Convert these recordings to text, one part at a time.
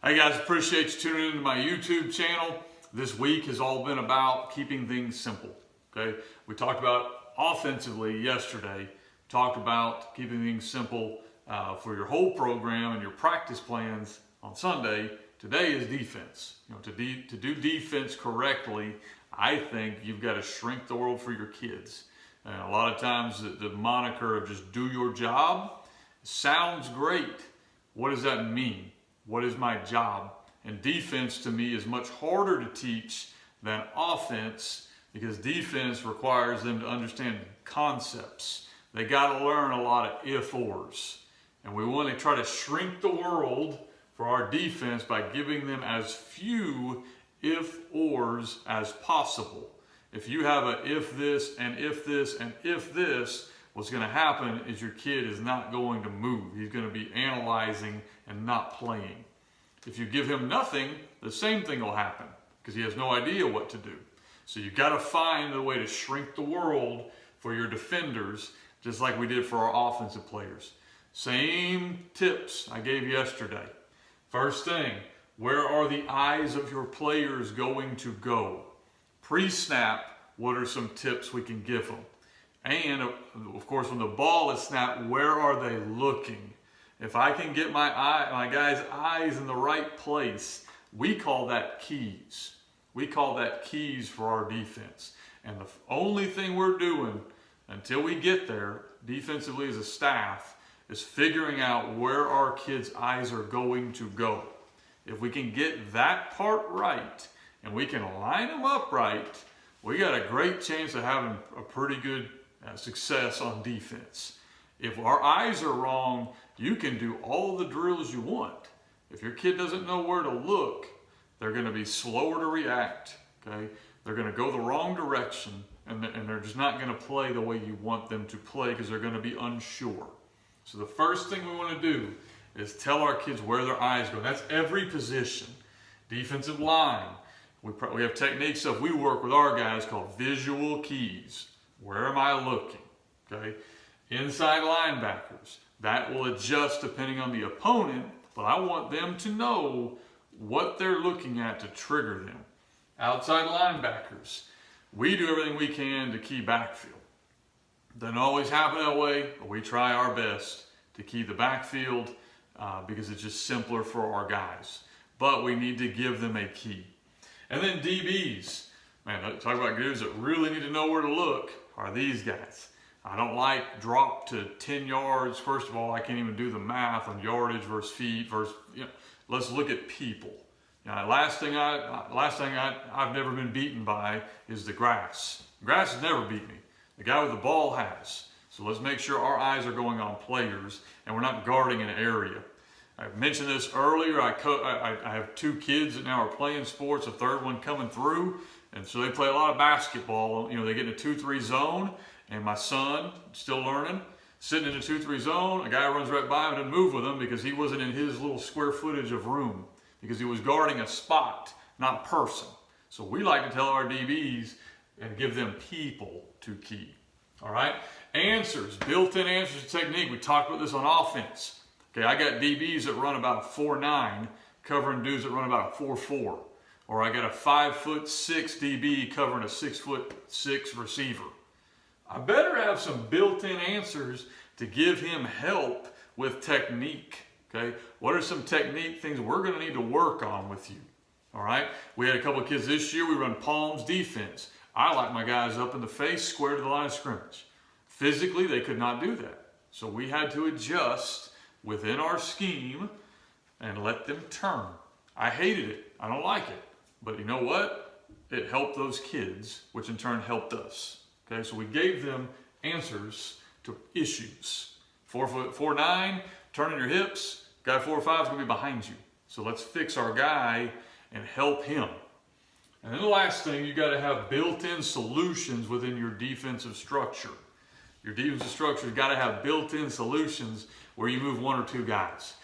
Hey guys, appreciate you tuning into my YouTube channel. This week has all been about keeping things simple. Okay, we talked about offensively yesterday. Talked about keeping things simple for your whole program and your practice plans on Sunday. Today is defense. To do defense correctly, I think you've got to shrink the world for your kids. And a lot of times the moniker of just do your job sounds great. What does that mean? What is my job? And defense to me is much harder to teach than offense, because defense requires them to understand concepts. They got to learn a lot of if-ors. And we want to try to shrink the world for our defense by giving them as few if-ors as possible. If you have a if this and if this and if this, what's going to happen is your kid is not going to move. He's going to be analyzing and not playing. If you give him nothing, the same thing will happen because he has no idea what to do. So you've got to find a way to shrink the world for your defenders, just like we did for our offensive players. Same tips I gave yesterday. First thing, where are the eyes of your players going to go? Pre-snap, what are some tips we can give them? And of course, when the ball is snapped, where are they looking? If I can get my guy's eyes in the right place, we call that keys. We call that keys for our defense. And the only thing we're doing until we get there, defensively as a staff, is figuring out where our kids' eyes are going to go. If we can get that part right, and we can line them up right, we got a great chance of having a pretty good success on defense. If our eyes are wrong, you can do all the drills you want. If your kid doesn't know where to look, they're going to be slower to react. Okay, they're going to go the wrong direction, and they're just not going to play the way you want them to play because they're going to be unsure. So the first thing we want to do is tell our kids where their eyes go. That's every position. Defensive line. We have techniques that we work with our guys called visual keys. Where am I looking? Okay. Inside linebackers. That will adjust depending on the opponent, but I want them to know what they're looking at to trigger them. Outside linebackers. We do everything we can to key backfield. Doesn't always happen that way, but we try our best to key the backfield because it's just simpler for our guys. But we need to give them a key. And then DBs. Man, talk about dudes that really need to know where to look are these guys. I don't like drop to 10 yards. First of all, I can't even do the math on yardage versus feet versus, let's look at people. Last thing I've never been beaten by is the grass. The grass has never beat me. The guy with the ball has. So let's make sure our eyes are going on players and we're not guarding an area. I mentioned this earlier. I have two kids that now are playing sports, a third one coming through. And so they play a lot of basketball. They get in a 2-3 zone. And my son, still learning, sitting in a 2-3 zone. A guy runs right by him and didn't move with him because he wasn't in his little square footage of room. Because he was guarding a spot, not a person. So we like to tell our DBs and give them people to key. All right? Answers, built-in answers technique. We talked about this on offense. Okay, I got DBs that run about a 4.9, covering dudes that run about a 4.4. Or I got a 5'6" DB covering a 6'6" receiver. I better have some built-in answers to give him help with technique. Okay, what are some technique things we're going to need to work on with you? All right, we had a couple of kids this year. We run palms defense. I like my guys up in the face, square to the line of scrimmage. Physically, they could not do that. So we had to adjust within our scheme and let them turn. I hated it. I don't like it. But you know what? It helped those kids, which in turn helped us. Okay, so we gave them answers to issues. 4'9", turning your hips. Guy 4'5" is going to be behind you. So let's fix our guy and help him. And then the last thing, you got to have built-in solutions within your defensive structure. Your defensive structure has got to have built-in solutions where you move one or two guys.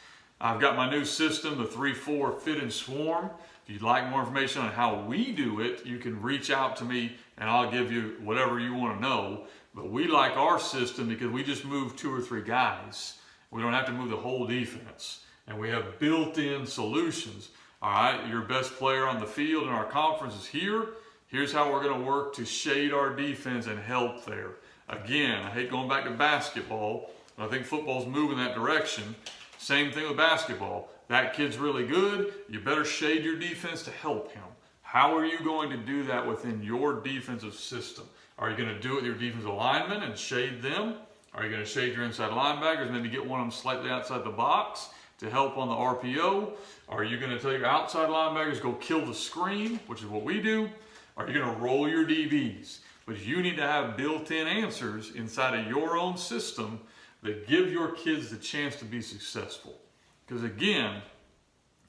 I've got my new system, the 3-4 fit and swarm. If you'd like more information on how we do it, you can reach out to me and I'll give you whatever you want to know. But we like our system because we just move 2 or 3 guys. We don't have to move the whole defense. and we have built-in solutions. All right, your best player on the field in our conference is here. Here's how we're going to work to shade our defense and help there. Again, I hate going back to basketball, but I think football's moving that direction. Same thing with basketball. That kid's really good. You better shade your defense to help him. How are you going to do that within your defensive system? Are you going to do it with your defensive linemen and shade them? Are you going to shade your inside linebackers, maybe get one of them slightly outside the box to help on the RPO? Are you going to tell your outside linebackers, go kill the screen, which is what we do? Are you going to roll your DBs? But you need to have built-in answers inside of your own system that give your kids the chance to be successful. Because again,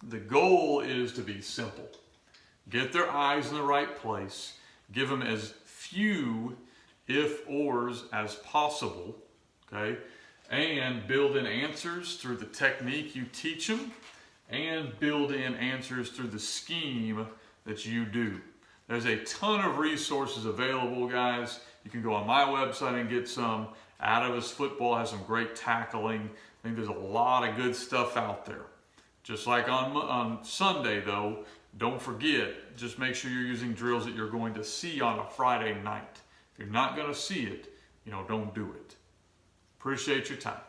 the goal is to be simple. Get their eyes in the right place. Give them as few if-ors as possible, okay? And build in answers through the technique you teach them, and build in answers through the scheme that you do. There's a ton of resources available, guys. You can go on my website and get some. Adams Football has some great tackling. I think there's a lot of good stuff out there. Just like on Sunday, though, don't forget, just make sure you're using drills that you're going to see on a Friday night. If you're not going to see it, don't do it. Appreciate your time.